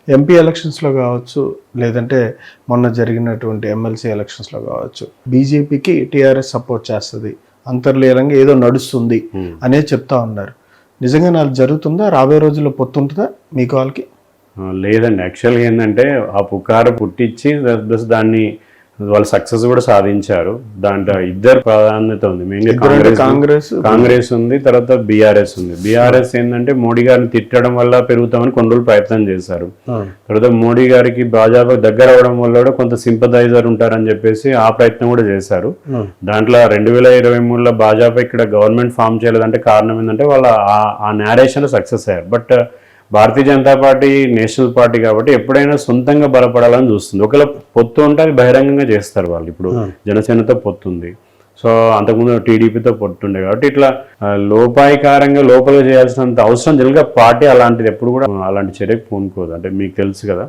MP ఎలక్షన్స్లో కావచ్చు, లేదంటే మొన్న జరిగినటువంటి ఎమ్మెల్సీ ఎలక్షన్స్లో కావచ్చు, బీజేపీకి టీఆర్ఎస్ సపోర్ట్ చేస్తుంది, అంతర్లీనంగా ఏదో నడుస్తుంది అనేది చెప్తా ఉన్నారు. నిజంగా నాకు జరుగుతుందా? రాబోయే రోజుల్లో పొత్తుంటుందా మీకు వాళ్ళకి? లేదండి. యాక్చువల్గా ఏంటంటే ఆ పుకారు పుట్టించి ప్లస్ దాన్ని వాళ్ళు సక్సెస్ కూడా సాధించారు. దాంట్లో ఇద్దరు ప్రాధాన్యత ఉంది. మెయిన్గా కాంగ్రెస్ ఉంది, తర్వాత బీఆర్ఎస్ ఉంది. బీఆర్ఎస్ ఏంటంటే మోడీ గారిని తిట్టడం వల్ల పెరుగుతామని కొన్ని రోజులు ప్రయత్నం చేశారు. తర్వాత మోడీ గారికి భాజపా దగ్గర అవడం వల్ల కూడా కొంత సింపథైజర్ ఉంటారని చెప్పేసి ఆ ప్రయత్నం కూడా చేశారు. దాంట్లో 2023లో భాజపా ఇక్కడ గవర్నమెంట్ ఫామ్ చేయలేదంటే కారణం ఏంటంటే వాళ్ళ ఆ నేరేషన్ సక్సెస్ అయ్యారు. But Bharatiya Janata party national party కాబట్టి ఎప్పుడైనా సొంతంగా బలపడాలని చూస్తుంది. ఒకవేళ పొత్తు ఉంటే అది బహిరంగంగా చేస్తారు వాళ్ళు. ఇప్పుడు జనసేనతో పొత్తుంది, సో అంతకుముందు టీడీపీతో పొత్తుండే కాబట్టి ఇట్లా లోపాయికారంగా లోపల చేయాల్సినంత అవసరం జనరల్గా పార్టీ అలాంటిది ఎప్పుడు కూడా అలాంటి చర్యకు పూనుకోదు. అంటే మీకు తెలుసు కదా.